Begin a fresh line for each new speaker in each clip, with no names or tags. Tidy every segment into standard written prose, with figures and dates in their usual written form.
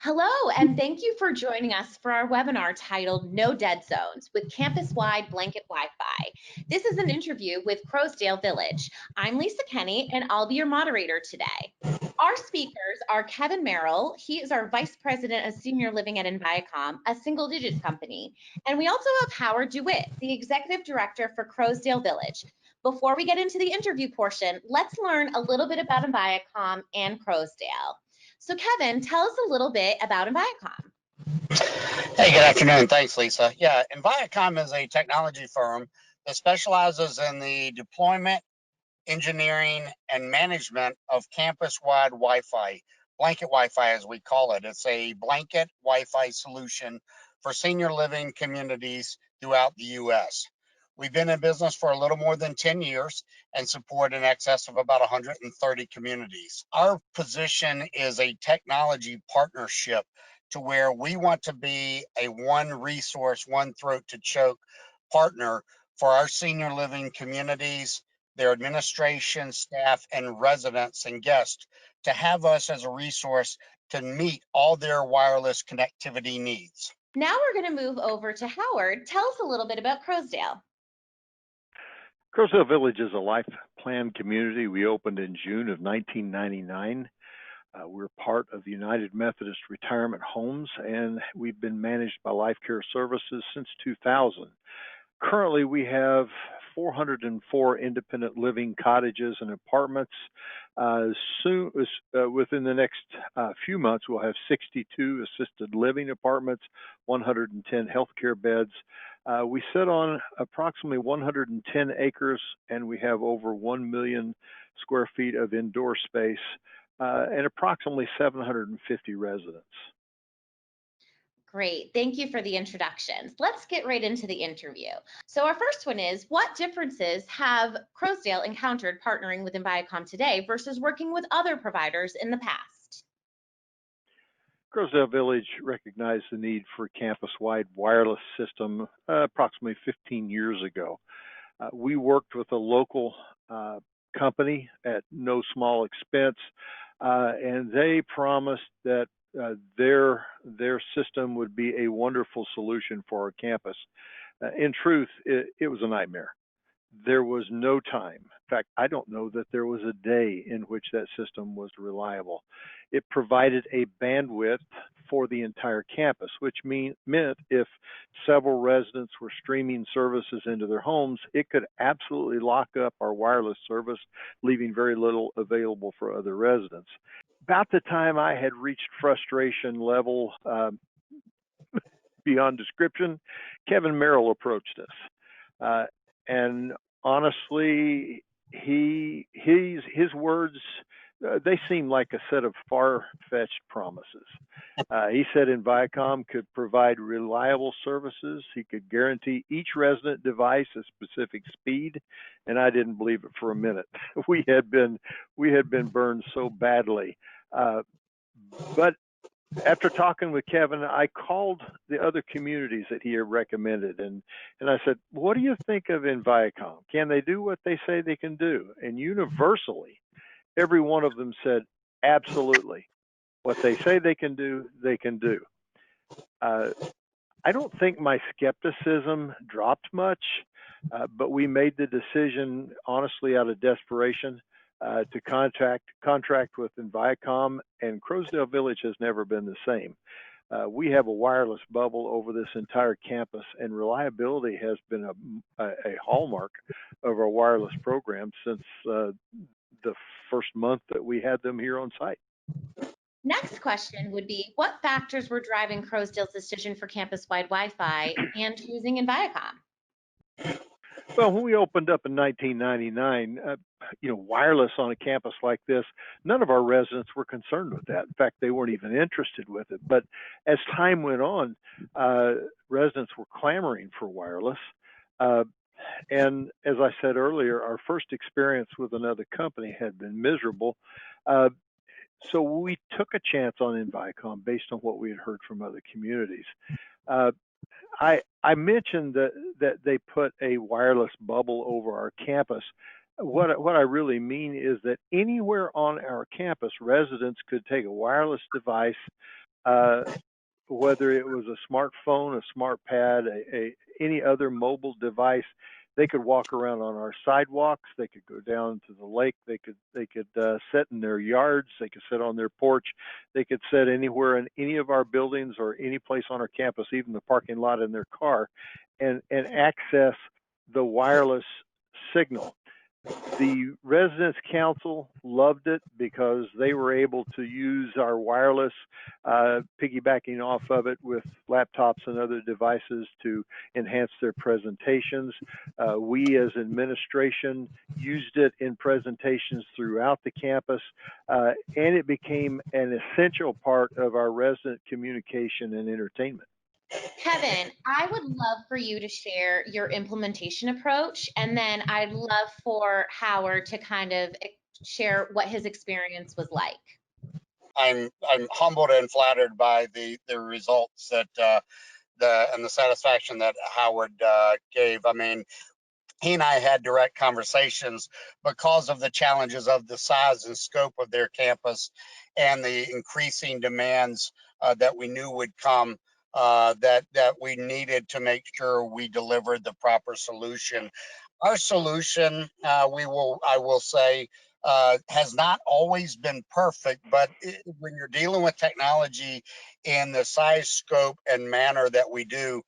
Hello, and thank you for joining us for our webinar titled No Dead Zones with campus-wide blanket Wi-Fi. This is an interview with Croasdaile Village. I'm Lisa Kenny, and I'll be your moderator today. Our speakers are Kevin Merrill. He is our Vice President of Senior Living at Enviacom, a single digits company. And we also have Howard DeWitt, the Executive Director for Croasdaile Village. Before we get into the interview portion, let's learn a little bit about Enviacom and Croasdaile. So Kevin, tell us a little bit about Enviacom.
Hey, good afternoon. Thanks, Lisa. Yeah, Enviacom is a technology firm that specializes in the deployment, engineering, and management of campus-wide Wi-Fi, blanket Wi-Fi as we call it. It's a blanket Wi-Fi solution for senior living communities throughout the U.S. We've been in business for a little more than 10 years and support in excess of about 130 communities. Our position is a technology partnership to where we want to be a one resource, one throat to choke partner for our senior living communities, their administration, staff, and residents and guests to have us as a resource to meet all their wireless connectivity needs.
Now we're going to move over to Howard. Tell us a little bit about Croasdaile.
Croasdaile Village is a life plan community. We opened in June of 1999. We're part of the United Methodist Retirement Homes, and we've been managed by Life Care Services since 2000. Currently, we have 404 independent living cottages and apartments. Within the next few months, we'll have 62 assisted living apartments, 110 healthcare beds. We sit on approximately 110 acres, and we have over 1 million square feet of indoor space and approximately 750 residents.
Great. Thank you for the introductions. Let's get right into the interview. So our first one is, what differences have Croasdaile encountered partnering with Enviacom today versus working with other providers in the past?
Croasdaile Village recognized the need for a campus-wide wireless system approximately 15 years ago. We worked with a local company at no small expense, and they promised that their system would be a wonderful solution for our campus. In truth, it was a nightmare. There was no time. In fact, I don't know that there was a day in which that system was reliable. It provided a bandwidth for the entire campus, which meant if several residents were streaming services into their homes, it could absolutely lock up our wireless service, leaving very little available for other residents. About the time I had reached frustration level beyond description, Kevin Merrill approached us. And honestly, his words, they seem like a set of far-fetched promises. He said Enviacom could provide reliable services. He could guarantee each resident device a specific speed, and I didn't believe it for a minute. We had been burned so badly. But after talking with Kevin, I called the other communities that he had recommended, and I said, what do you think of Enviacom? Can they do what they say they can do? And universally, every one of them said, absolutely. What they say they can do, they can do. I don't think my skepticism dropped much, but we made the decision, honestly, out of desperation, to contract with Enviacom, and Croasdaile Village has never been the same. We have a wireless bubble over this entire campus, and reliability has been a hallmark of our wireless program since the first month that we had them here on site.
Next question would be, what factors were driving Croasdaile's decision for campus-wide Wi-Fi and choosing Enviacom?
Well, when we opened up in 1999, wireless on a campus like this, none of our residents were concerned with that. In fact, they weren't even interested with it. But as time went on, residents were clamoring for wireless. And as I said earlier, our first experience with another company had been miserable. So we took a chance on Enviacom based on what we had heard from other communities. I mentioned that they put a wireless bubble over our campus. What I really mean is that anywhere on our campus, residents could take a wireless device, whether it was a smartphone, a smart pad, any other mobile device. They could walk around on our sidewalks. They could go down to the lake. They could sit in their yards. They could sit on their porch. They could sit anywhere in any of our buildings or any place on our campus, even the parking lot in their car, and access the wireless signal. The residents council loved it because they were able to use our wireless, piggybacking off of it with laptops and other devices to enhance their presentations. We as administration used it in presentations throughout the campus, and it became an essential part of our resident communication and entertainment.
Kevin, I would love for you to share your implementation approach, and then I'd love for Howard to kind of share what his experience was like.
I'm humbled and flattered by the results that the satisfaction that Howard gave. I mean, he and I had direct conversations because of the challenges of the size and scope of their campus and the increasing demands that we knew would come, that we needed to make sure we delivered the proper solution. Our solution, I will say, has not always been perfect, but when you're dealing with technology in the size, scope, and manner that we do,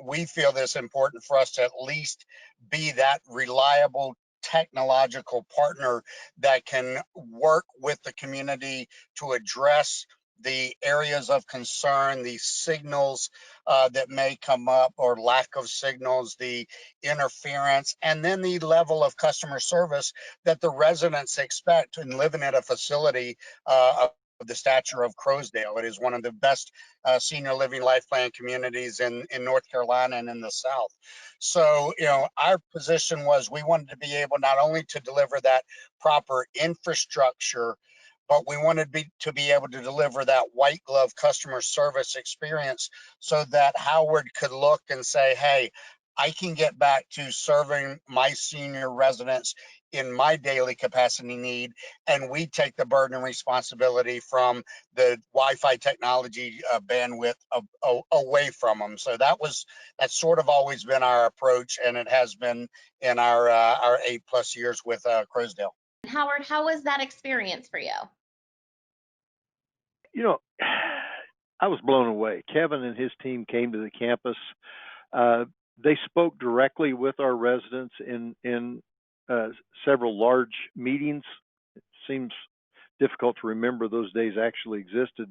we feel this important for us to at least be that reliable technological partner that can work with the community to address the areas of concern, the signals that may come up or lack of signals, the interference, and then the level of customer service that the residents expect in living at a facility of the stature of Croasdaile. It is one of the best senior living life plan communities in North Carolina and in the South. So, our position was we wanted to be able not only to deliver that proper infrastructure, but we wanted to be able to deliver that white glove customer service experience so that Howard could look and say, hey, I can get back to serving my senior residents in my daily capacity need, and we take the burden and responsibility from the Wi-Fi technology bandwidth away from them. So that's sort of always been our approach, and it has been in our 8+ years with Croasdaile.
Howard, how was that experience for you?
I was blown away. Kevin and his team came to the campus. They spoke directly with our residents in several large meetings. It seems difficult to remember those days actually existed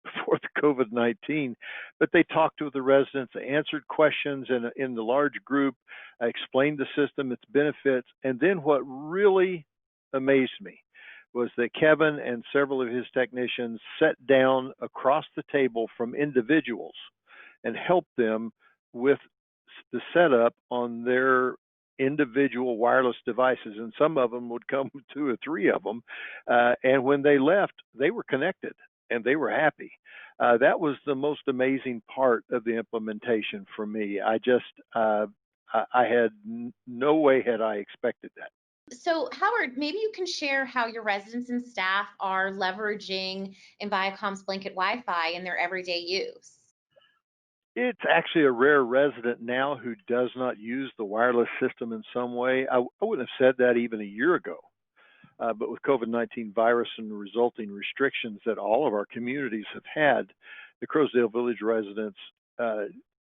before the COVID-19, but they talked to the residents, answered questions in the large group, explained the system, its benefits, and then what really amazed me was that Kevin and several of his technicians sat down across the table from individuals and helped them with the setup on their individual wireless devices. And some of them would come with 2 or 3 of them. And when they left, they were connected and they were happy. That was the most amazing part of the implementation for me. I had no way had I expected that.
So, Howard, maybe you can share how your residents and staff are leveraging Enviacom's blanketWiFi in their everyday use.
It's actually a rare resident now who does not use the wireless system in some way. I wouldn't have said that even a year ago. But with COVID-19 virus and the resulting restrictions that all of our communities have had, the Croasdaile Village residents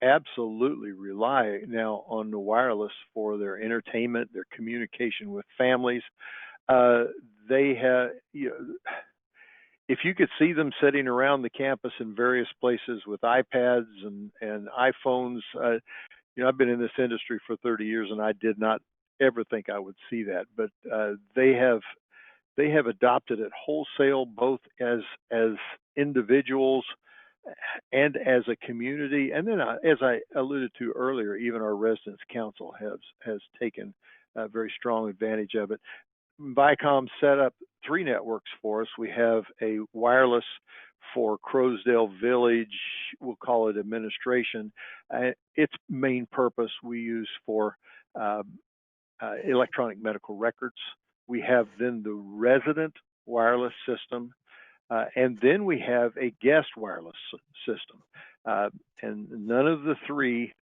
absolutely rely now on the wireless for their entertainment, their communication with families. They have, if you could see them sitting around the campus in various places with iPads and iPhones, I've been in this industry for 30 years and I did not ever think I would see that. But they have adopted it wholesale, both as individuals and as a community. And then, as I alluded to earlier, even our residents council has taken very strong advantage of it. Viacom set up 3 networks for us. We have a wireless for Croasdaile Village, we'll call it administration. Its main purpose we use for electronic medical records. We have then the resident wireless system, And then we have a guest wireless system. And none of the three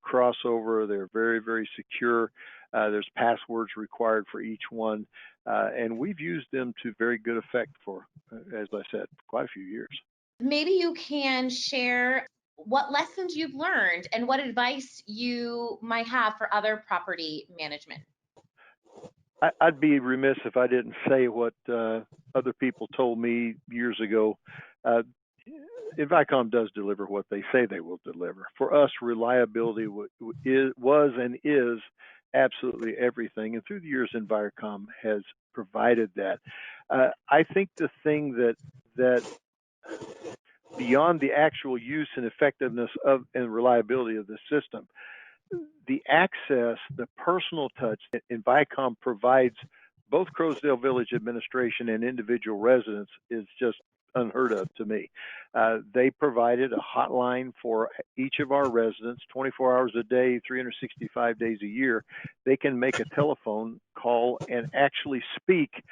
cross over. They're very, very secure. There's passwords required for each one. And we've used them to very good effect for, as I said, quite a few years.
Maybe you can share what lessons you've learned and what advice you might have for other property management.
I'd be remiss if I didn't say what other people told me years ago. Envicom does deliver what they say they will deliver. For us, reliability was and is absolutely everything. And through the years, Envicom has provided that. I think the thing that beyond the actual use and effectiveness of and reliability of the system, the access, the personal touch that Envicom provides both Croasdaile Village administration and individual residents is just unheard of to me. They provided a hotline for each of our residents 24 hours a day, 365 days a year. They can make a telephone call and actually speak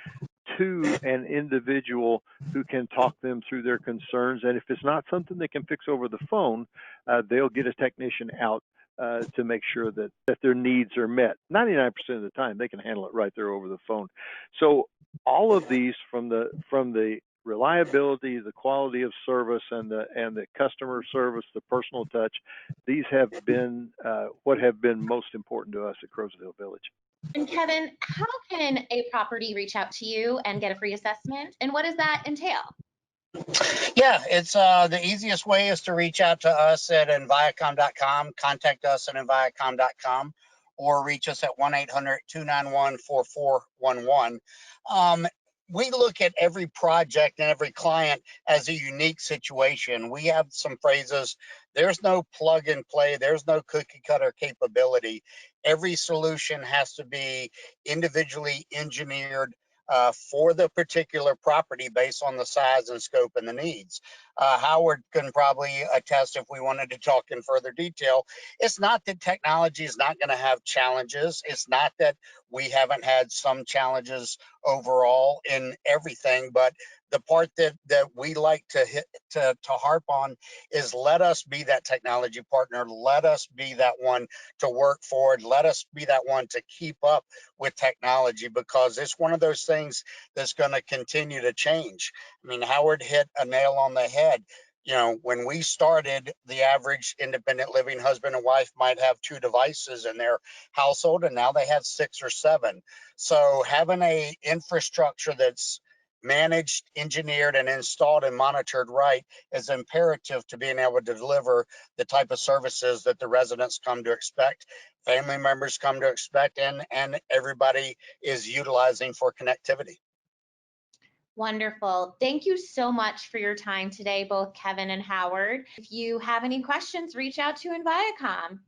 to an individual who can talk them through their concerns. And if it's not something they can fix over the phone, they'll get a technician out to make sure that their needs are met. 99% of the time, they can handle it right there over the phone. So all of these, from the reliability, the quality of service, and the customer service, the personal touch, these have been what have been most important to us at Croasdaile Village.
And Kevin, how can a property reach out to you and get a free assessment? And what does that entail?
Yeah, it's the easiest way is to reach out to us at enviacom.com, contact us at enviacom.com, or reach us at 1-800-291-4411. We look at every project and every client as a unique situation. We have some phrases. There's no plug and play. There's no cookie cutter capability. Every solution has to be individually engineered for the particular property based on the size and scope and the needs. Howard can probably attest, if we wanted to talk in further detail. It's not that technology is not going to have challenges. It's not that we haven't had some challenges overall in everything, but the part that we like to harp on is let us be that technology partner. Let us be that one to work forward. Let us be that one to keep up with technology, because it's one of those things that's going to continue to change. I mean, Howard hit a nail on the head. You know, when we started, the average independent living husband and wife might have 2 devices in their household, and now they have 6 or 7. So having a infrastructure that's managed, engineered, and installed and monitored right is imperative to being able to deliver the type of services that the residents come to expect, family members come to expect, and everybody is utilizing for connectivity.
Wonderful. Thank you so much for your time today, both Kevin and Howard. If you have any questions, reach out to Enviacom.